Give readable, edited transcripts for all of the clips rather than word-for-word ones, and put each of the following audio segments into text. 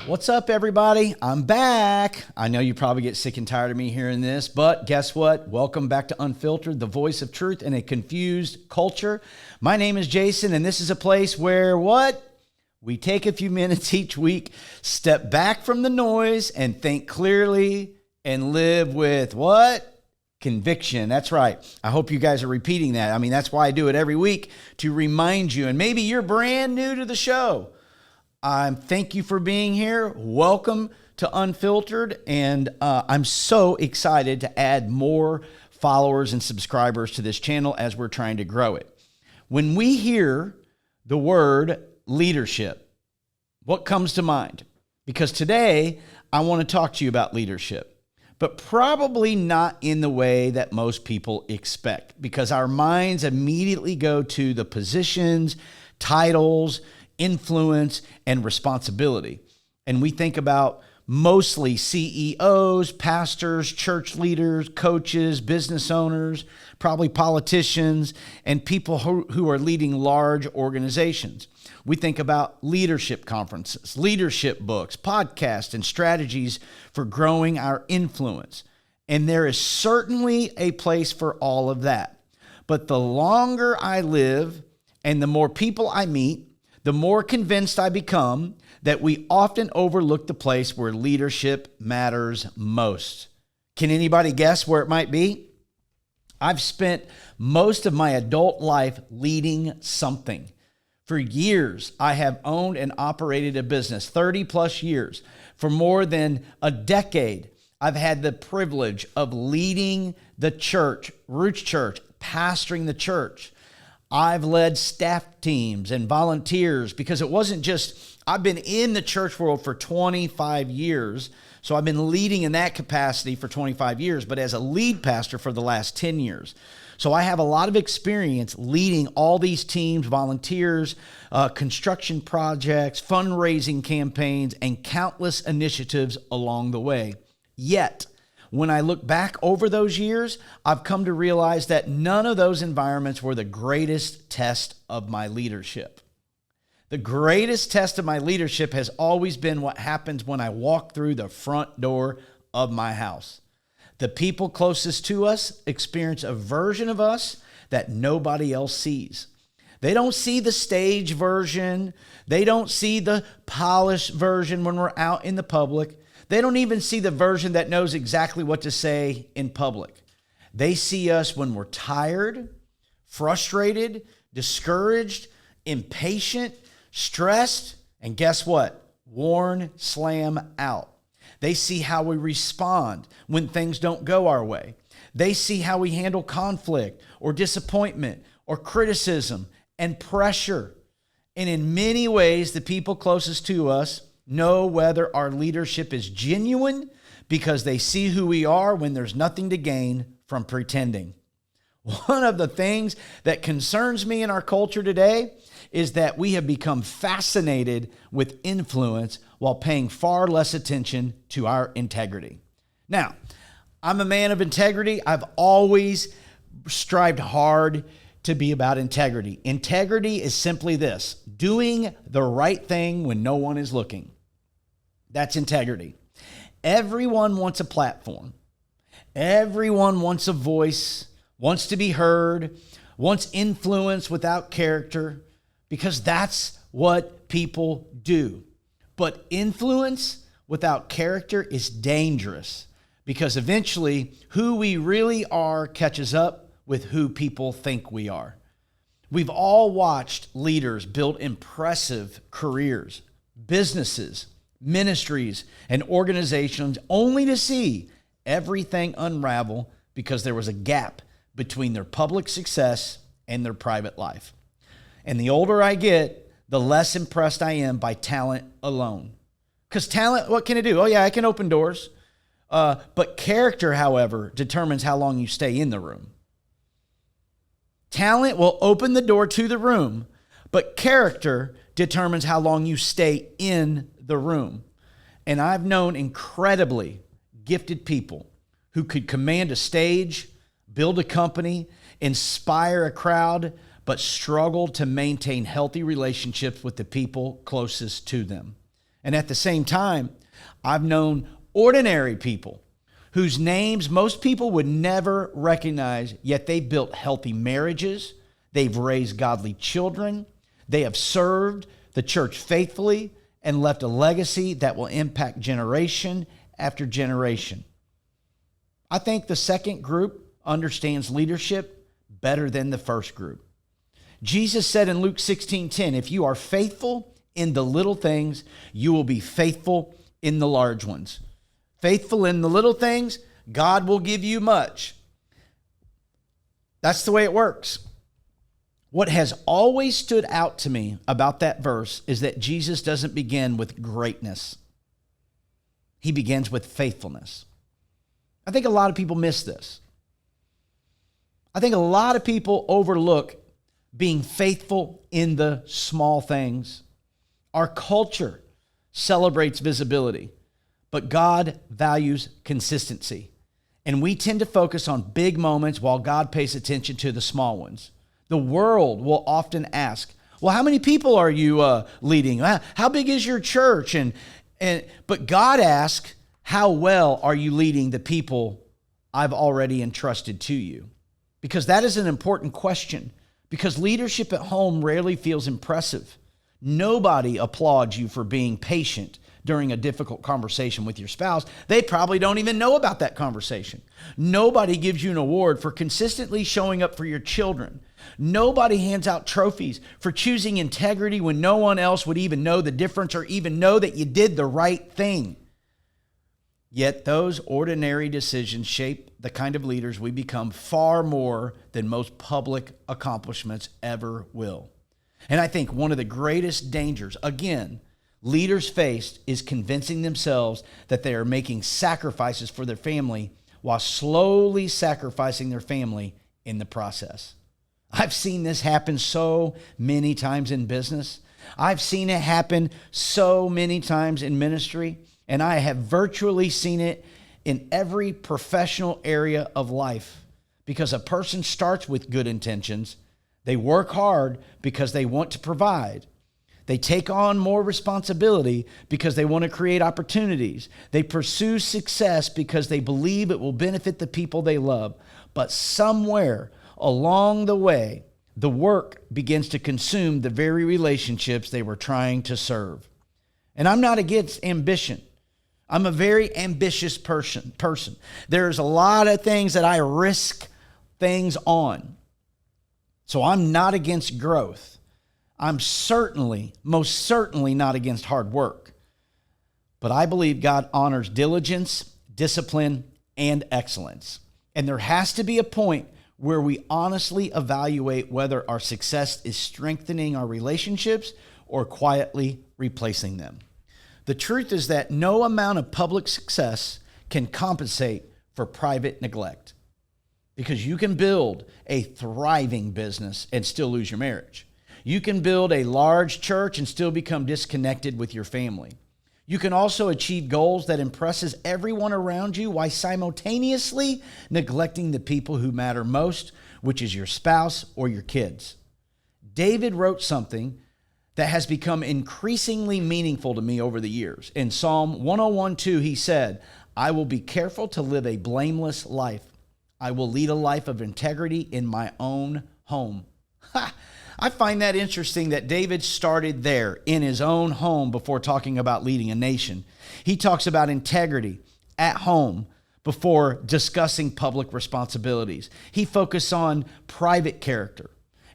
What's up, everybody? I'm back. I know you probably get sick and tired of me hearing this, but guess what? Welcome back to Unfiltered, the voice of truth in a confused culture. My name is Jason, and this is a place where we take a few minutes each week, step back from the noise, and think clearly and live with conviction. That's right. I hope you guys are repeating that. I mean, that's why I do it every week, to remind you. And maybe you're brand new to the show. Thank you for being here. Welcome to Unfiltered. And I'm so excited to add more followers and subscribers to this channel as we're trying to grow it. When we hear the word leadership, what comes to mind? Because today I want to talk to you about leadership, but probably not in the way that most people expect, because our minds immediately go to the positions, titles, influence, and responsibility. And we think about mostly CEOs, pastors, church leaders, coaches, business owners, probably politicians, and people who are leading large organizations. We think about leadership conferences, leadership books, podcasts, and strategies for growing our influence. And there is certainly a place for all of that. But the longer I live and the more people I meet, the more convinced I become that we often overlook the place where leadership matters most. Can anybody guess where it might be? I've spent most of my adult life leading something. For years, I have owned and operated a business, 30 plus years. For more than a decade, I've had the privilege of leading the church, Roots Church, pastoring the church. I've led staff teams and volunteers, because it wasn't just, I've been in the church world for 25 years. So I've been leading in that capacity for 25 years, but as a lead pastor for the last 10 years. So I have a lot of experience leading all these teams, volunteers, construction projects, fundraising campaigns, and countless initiatives along the way. Yet, when I look back over those years, I've come to realize that none of those environments were the greatest test of my leadership. The greatest test of my leadership has always been what happens when I walk through the front door of my house. The people closest to us experience a version of us that nobody else sees. They don't see the stage version. They don't see the polished version when we're out in the public. They don't even see the version that knows exactly what to say in public. They see us when we're tired, frustrated, discouraged, impatient, stressed, and guess what? Worn slam out. They see how we respond when things don't go our way. They see how we handle conflict or disappointment or criticism and pressure. And in many ways, the people closest to us know whether our leadership is genuine because they see who we are when there's nothing to gain from pretending. One of the things that concerns me in our culture today is that we have become fascinated with influence while paying far less attention to our integrity. Now, I'm a man of integrity. I've always strived hard to be about integrity. Integrity is simply this: doing the right thing when no one is looking. That's integrity. Everyone wants a platform. Everyone wants a voice, wants to be heard, wants influence without character, because that's what people do. But influence without character is dangerous, because eventually who we really are catches up with who people think we are. We've all watched leaders build impressive careers, businesses, ministries, and organizations only to see everything unravel because there was a gap between their public success and their private life. And the older I get, the less impressed I am by talent alone. Because talent, what can it do? Oh yeah, I can open doors. But character, however, determines how long you stay in the room. Talent will open the door to the room, but character determines how long you stay in the room. And I've known incredibly gifted people who could command a stage, build a company, inspire a crowd, but struggle to maintain healthy relationships with the people closest to them. And at the same time, I've known ordinary people whose names most people would never recognize, yet they built healthy marriages, they've raised godly children, they have served the church faithfully, and left a legacy that will impact generation after generation. I think the second group understands leadership better than the first group. Jesus said in Luke 16:10, if you are faithful in the little things, you will be faithful in the large ones. Faithful in the little things, God will give you much. That's the way it works. What has always stood out to me about that verse is that Jesus doesn't begin with greatness. He begins with faithfulness. I think a lot of people miss this. I think a lot of people overlook being faithful in the small things. Our culture celebrates visibility, but God values consistency. And we tend to focus on big moments while God pays attention to the small ones. The world will often ask, well, how many people are you leading? How big is your church? But God asks, how well are you leading the people I've already entrusted to you? Because that is an important question. Because leadership at home rarely feels impressive. Nobody applauds you for being patient during a difficult conversation with your spouse. They probably don't even know about that conversation. Nobody gives you an award for consistently showing up for your children. Nobody hands out trophies for choosing integrity when no one else would even know the difference or even know that you did the right thing. Yet those ordinary decisions shape the kind of leaders we become far more than most public accomplishments ever will. And I think one of the greatest dangers, again, leaders face is convincing themselves that they are making sacrifices for their family while slowly sacrificing their family in the process. I've seen this happen so many times in business. I've seen it happen so many times in ministry, and I have virtually seen it in every professional area of life. Because a person starts with good intentions, they work hard because they want to provide. They take on more responsibility because they want to create opportunities. They pursue success because they believe it will benefit the people they love. But somewhere along the way, the work begins to consume the very relationships they were trying to serve. And I'm not against ambition. I'm a very ambitious person. There's a lot of things that I risk things on. So I'm not against growth. I'm most certainly not against hard work. But I believe God honors diligence, discipline, and excellence. And there has to be a point where we honestly evaluate whether our success is strengthening our relationships or quietly replacing them. The truth is that no amount of public success can compensate for private neglect, because you can build a thriving business and still lose your marriage. You can build a large church and still become disconnected with your family. You can also achieve goals that impresses everyone around you while simultaneously neglecting the people who matter most, which is your spouse or your kids. David wrote something that has become increasingly meaningful to me over the years. In Psalm 101:2, he said, I will be careful to live a blameless life. I will lead a life of integrity in my own home. I find that interesting that David started there in his own home before talking about leading a nation. He talks about integrity at home before discussing public responsibilities. He focused on private character.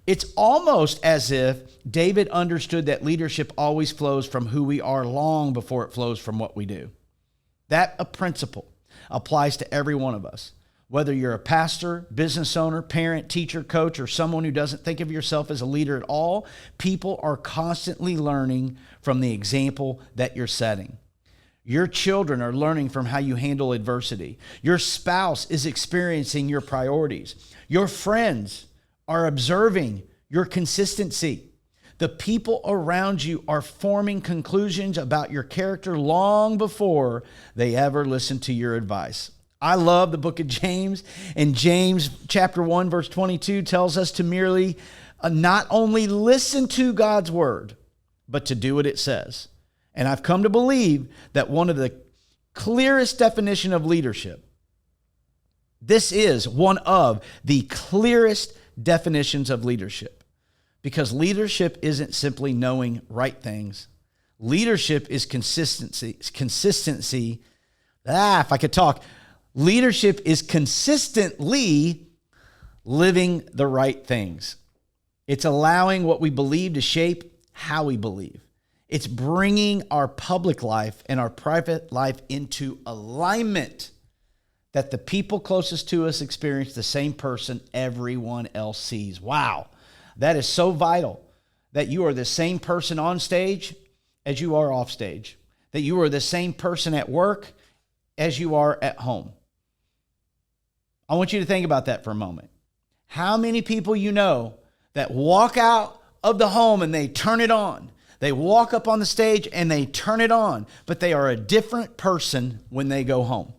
It's almost as if David understood that leadership always flows from who we are long before it flows from what we do. That principle applies to every one of us. Whether you're a pastor, business owner, parent, teacher, coach, or someone who doesn't think of yourself as a leader at all, people are constantly learning from the example that you're setting. Your children are learning from how you handle adversity. Your spouse is experiencing your priorities. Your friends are observing your consistency. The people around you are forming conclusions about your character long before they ever listen to your advice. I love the book of James, and James chapter 1 verse 22 tells us to merely not only listen to God's word, but to do what it says. And I've come to believe that one of the clearest definition of leadership, this is one of the clearest definitions of leadership, because leadership isn't simply knowing right things. Leadership is consistency. If I could talk, leadership is consistently living the right things. It's allowing what we believe to shape how we believe. It's bringing our public life and our private life into alignment, that the people closest to us experience the same person everyone else sees. Wow, that is so vital, that you are the same person on stage as you are off stage, that you are the same person at work as you are at home. I want you to think about that for a moment. How many people you know that walk out of the home and they turn it on? They walk up on the stage and they turn it on, but they are a different person when they go home.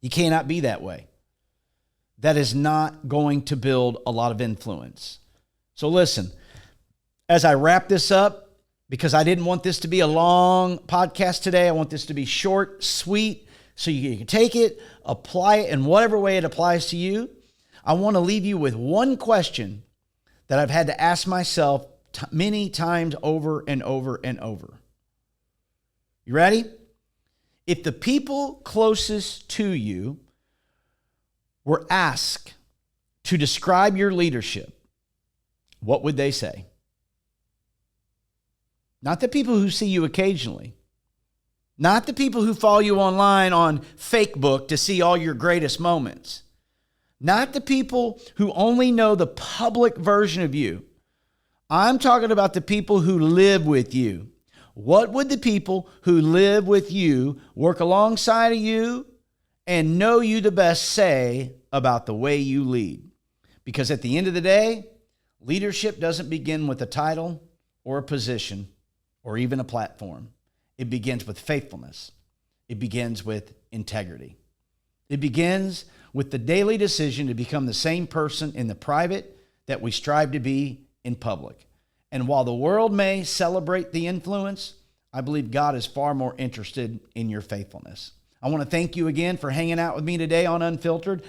You cannot be that way. That is not going to build a lot of influence. So listen, as I wrap this up, because I didn't want this to be a long podcast today, I want this to be short, sweet, so you can take it, apply it in whatever way it applies to you. I want to leave you with one question that I've had to ask myself many times over and over and over. You ready? If the people closest to you were asked to describe your leadership, what would they say? Not the people who see you occasionally. Not the people who follow you online on Facebook to see all your greatest moments. Not the people who only know the public version of you. I'm talking about the people who live with you. What would the people who live with you, work alongside of you, and know you the best say about the way you lead? Because at the end of the day, leadership doesn't begin with a title or a position or even a platform. It begins with faithfulness. It begins with integrity. It begins with the daily decision to become the same person in the private that we strive to be in public. And while the world may celebrate the influence, I believe God is far more interested in your faithfulness. I want to thank you again for hanging out with me today on Unfiltered.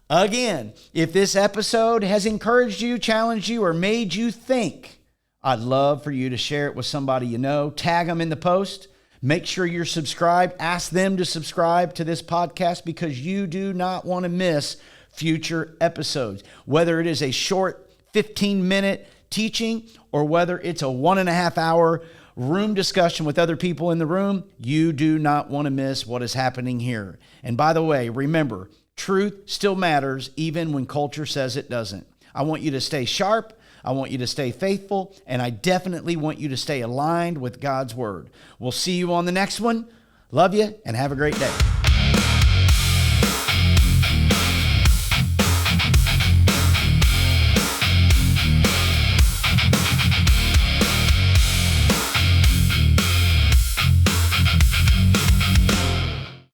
Again, if this episode has encouraged you, challenged you, or made you think, I'd love for you to share it with somebody you know. Tag them in the post. Make sure you're subscribed. Ask them to subscribe to this podcast, because you do not want to miss future episodes. Whether it is a short 15-minute teaching or whether it's a 1.5 hour room discussion with other people in the room, you do not want to miss what is happening here. And by the way, remember, truth still matters even when culture says it doesn't. I want you to stay sharp. I want you to stay faithful, and I definitely want you to stay aligned with God's word. We'll see you on the next one. Love you, and have a great day.